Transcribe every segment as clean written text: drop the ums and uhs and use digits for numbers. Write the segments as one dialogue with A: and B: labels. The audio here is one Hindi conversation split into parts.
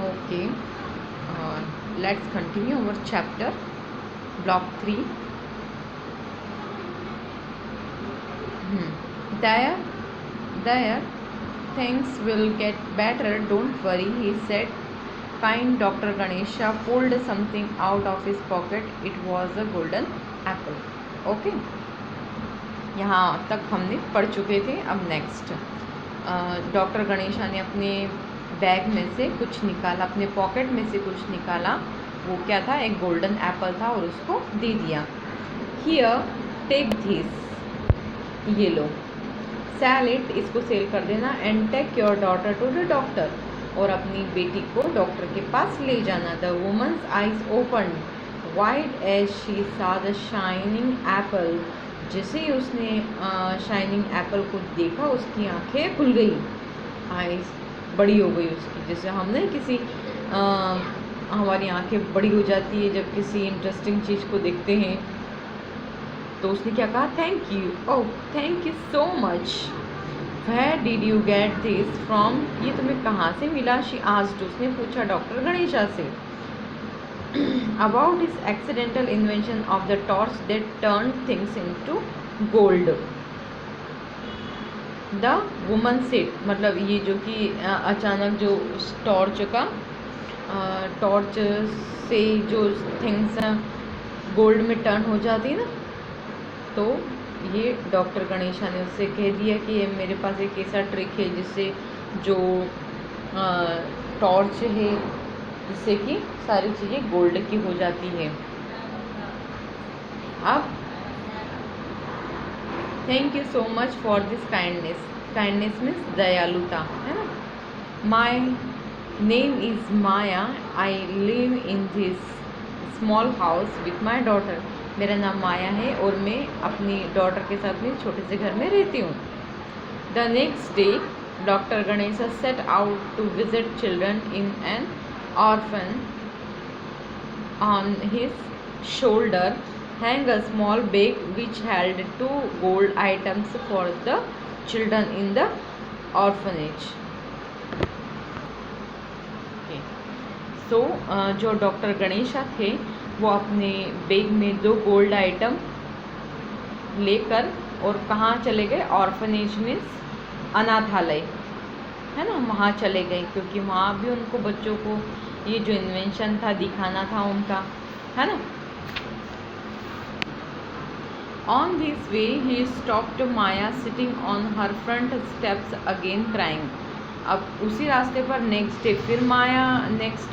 A: Okay, let's continue our chapter, block 3. There, there, things will get better, don't worry, he said. Kind Dr. Ganesha pulled something out of his pocket. It was a golden apple. Okay, यहाँ तक हमने पढ़ चुके थे. अब नेक्स्ट डॉक्टर गणेशा ने अपने बैग में से कुछ निकाला, अपने पॉकेट में से कुछ निकाला. वो क्या था? एक गोल्डन एप्पल था और उसको दे दिया. हियर टेक दिस, ये लो, सेल इट, इसको सेल कर देना. And take your daughter to the doctor, और अपनी बेटी को डॉक्टर के पास ले जाना. The woman's eyes open wide as she saw the shining apple. जैसे ही उसने शाइनिंग एप्पल को देखा, उसकी आंखें खुल गई, आइज बड़ी हो गई उसकी. जैसे हमने किसी हमारी आंखें बड़ी हो जाती है जब किसी इंटरेस्टिंग चीज़ को देखते हैं. तो उसने क्या कहा? Thank you, oh thank you so much. Where did you get this from, ये तुम्हें कहाँ से मिला? शी आस्क्ड, उसने पूछा डॉक्टर गणेशा से. About this accidental invention of the torch that turn things into gold. The woman said, मतलब ये जो कि अचानक जो टॉर्च से जो थिंग्स गोल्ड में टर्न हो जाती ना, तो ये डॉक्टर गणेशा ने उससे कह दिया कि ये मेरे पास एक ऐसा ट्रिक है जिससे जो टॉर्च है, जिससे कि सारी चीज़ें गोल्ड की हो जाती है. अब thank you so much for this kindness. Kindness means दयालुता, है ना. My name is Maya, I live in this small house with my daughter. मेरा नाम माया है और मैं अपनी डॉटर के साथ में छोटे से घर में रहती हूँ. The next day doctor Ganesha set out to visit children in an orphan. On his shoulder hang a small bag which held 2 gold items for the children in the orphanage. Okay. So जो डॉक्टर गणेशा थे वो अपने बैग में 2 गोल्ड आइटम लेकर और कहाँ चले गए? ऑर्फनेज मीन्स अनाथालय, है ना, वहाँ चले गए, क्योंकि वहाँ भी उनको बच्चों को ये जो इन्वेंशन था दिखाना था उनका, है ना. On this way he stopped Maya sitting on her front steps again crying. अब उसी रास्ते पर नेक्स्ट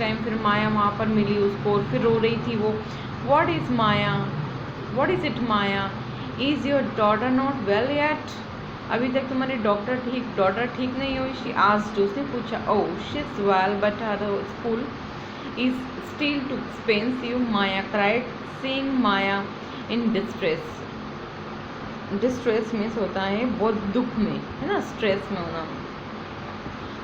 A: टाइम फिर माया वहाँ पर मिली उसको और फिर रो रही थी वो. What is Maya, what is it Maya, is your daughter not well yet, अभी तक तुम्हारी डॉटर ठीक नहीं हुई. शी आस्क्ड, उसने पूछा. ओह she is well but her school is still too expensive. Maya cried seeing Maya in distress. Distress means होता है बहुत दुख में, है ना, स्ट्रेस में होना.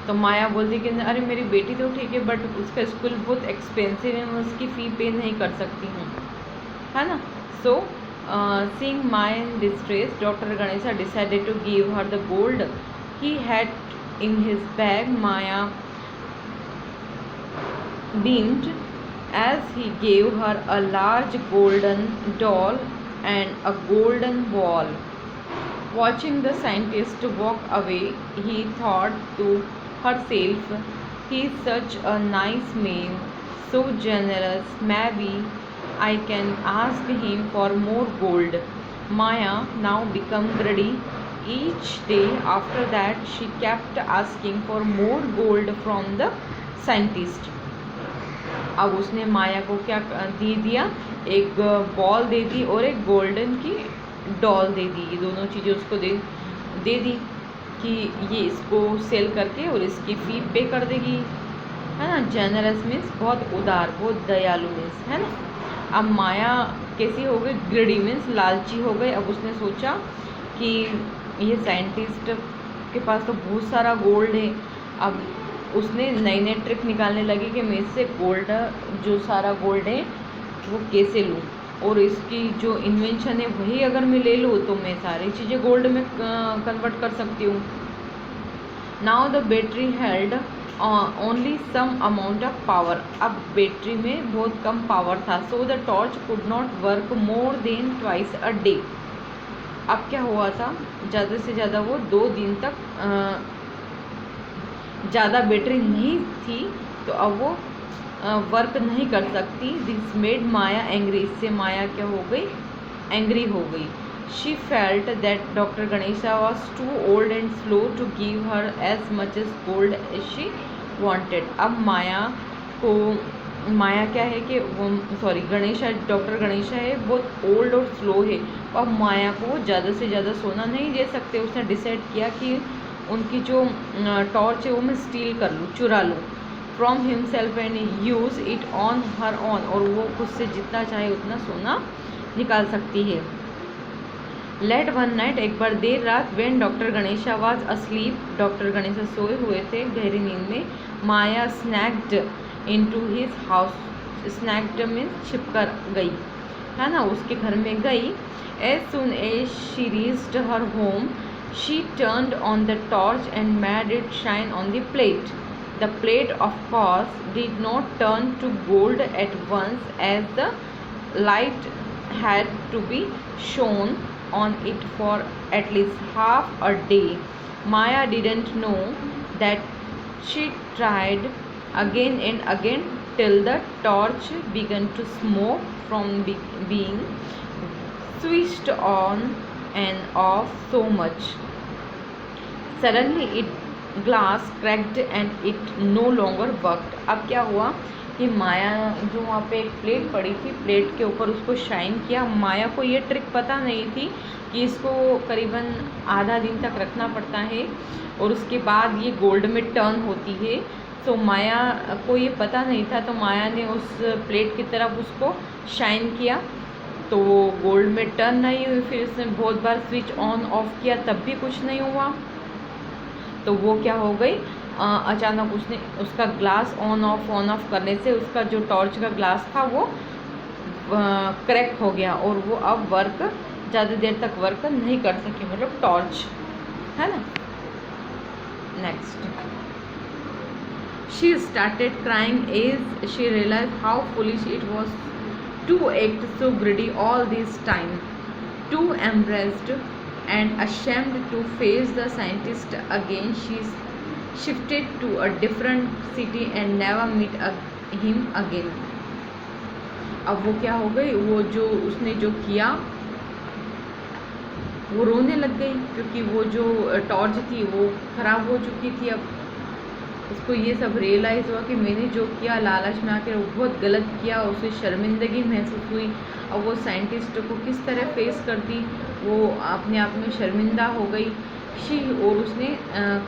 A: तो माया बोलती कि अरे मेरी बेटी तो ठीक है बट उसका स्कूल बहुत एक्सपेंसिव है, मैं उसकी फ़ी पे नहीं कर सकती हूँ, है ना. सो seeing Maya in distress, Dr. Ganesha decided to give her the gold he had in his bag. Maya beamed as he gave her a large golden doll and a golden ball. Watching the scientist walk away, he thought to herself, he is such a nice man, so generous, maybe I can ask him for more gold. Maya now became greedy. Each day after that, she kept asking for more gold from the scientist. अब उसने माया को क्या दे दिया? एक बॉल दे दी और एक गोल्डन की डॉल दे दी. ये दोनों चीज़ें उसको दे दी कि ये इसको सेल करके और इसकी फ़ी पे कर देगी, है ना. जेनरस मीन्स बहुत उदार, बहुत दयालु मीन्स, है ना. अब माया कैसी हो गई? ग्रेडी मीन्स लालची हो गई. अब उसने सोचा कि ये साइंटिस्ट के पास तो बहुत सारा गोल्ड है. अब उसने नई नई ट्रिक निकालने लगी कि मैं इससे गोल्ड, जो सारा गोल्ड है वो कैसे लूँ, और इसकी जो इन्वेंशन है वही अगर मैं ले लूँ तो मैं सारी चीज़ें गोल्ड में कन्वर्ट कर सकती हूँ. Now the battery held only some amount of power, अब बैटरी में बहुत कम पावर था। So the torch could not work more than twice a day, अब क्या हुआ था, ज़्यादा से ज़्यादा वो 2 दिन तक ज़्यादा बैटरी नहीं थी, तो अब वो वर्क नहीं कर सकती। दिस मेड माया एंग्री, इससे माया क्या हो गई, एंग्री हो गई। She felt that doctor Ganesha was too old and slow to give her as much as gold as she wanted. अब माया क्या है कि वो गणेशा, डॉक्टर गणेशा है, बहुत ओल्ड और स्लो है। अब माया को वो ज़्यादा से ज़्यादा सोना नहीं दे सकते। उसने डिसाइड किया कि उनकी जो टॉर्च है वो मैं स्टील कर लूँ, चुरा लूँ from himself and use it on her on, और वो खुद से जितना चाहे उतना सोना निकाल सकती है। लेट वन नाइट, एक बार देर रात, when doctor Ganesha was asleep, doctor Ganesha सोए हुए थे गहरी नींद में, Maya snacked into his house, snacked means छिपकर गई, है ना, उसके घर में गई। As soon as she reached her home she turned on the torch and made it shine on the plate. The plate of course did not turn to gold at once, as the light had to be shone on it for at least half a day. Maya didn't know that she tried again and again till the torch began to smoke from being switched on and off so much. Suddenly it glass cracked and it no longer worked. अब क्या हुआ कि माया जो वहाँ पे एक प्लेट पड़ी थी, प्लेट के ऊपर उसको शाइन किया। माया को ये ट्रिक पता नहीं थी कि इसको करीबन आधा दिन तक रखना पड़ता है और उसके बाद ये गोल्ड में टर्न होती है। तो माया को ये पता नहीं था, तो माया ने उस प्लेट की तरफ उसको शाइन किया, तो वो गोल्ड में टर्न नहीं हुई। फिर उसने बहुत बार स्विच ऑन ऑफ किया, तब भी कुछ नहीं हुआ। तो वो क्या हो गई, अचानक उसने उसका ग्लास ऑन ऑफ करने से उसका जो टॉर्च का ग्लास था वो क्रैक हो गया और वो अब वर्क ज़्यादा देर तक वर्क नहीं कर सकी, मतलब टॉर्च, है ना। Next, she started crying as she realise how foolish it was to act so greedy all this time, too embarrassed and ashamed to face the scientist again, she shifted to a different city and never meet him again. अब वो क्या हो गई, वो जो उसने जो किया वो रोने लग गई, क्योंकि वो जो टॉर्च थी वो ख़राब हो चुकी थी। अब उसको ये सब रियलाइज़ हुआ कि मैंने जो किया लालच में आकर वो बहुत गलत किया, उसे शर्मिंदगी महसूस हुई। अब वो साइंटिस्ट को किस तरह फेस करती, वो अपने आप में शर्मिंदा हो गई। और उसने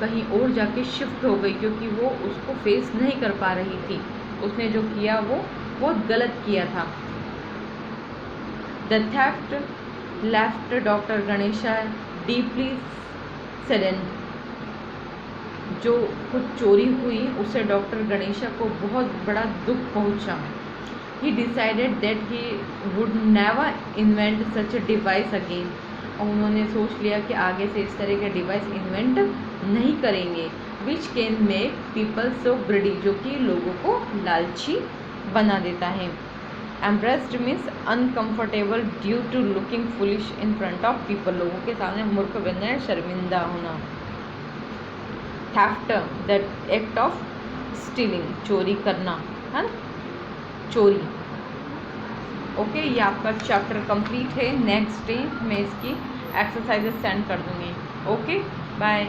A: कहीं और जाके शिफ्ट हो गई, क्योंकि वो उसको फेस नहीं कर पा रही थी। उसने जो किया वो बहुत गलत किया था। The theft left doctor Ganesha deeply saddened, जो कुछ चोरी हुई उससे डॉक्टर गणेशा को बहुत बड़ा दुख पहुंचा। ही decided that he would never invent such a device again, और उन्होंने सोच लिया कि आगे से इस तरह के डिवाइस इन्वेंट नहीं करेंगे। Which can make people so greedy, जो कि लोगों को लालची बना देता है। Embarrassed means uncomfortable due to looking foolish in front of people, लोगों के सामने मूर्ख बनना है, शर्मिंदा होना। Theft, that act of stealing, चोरी करना, है ना, चोरी। ओके, ये आपका चैप्टर कंप्लीट है। नेक्स्ट डे मैं इसकी एक्सरसाइजेस सेंड कर दूँगी। Okay, bye.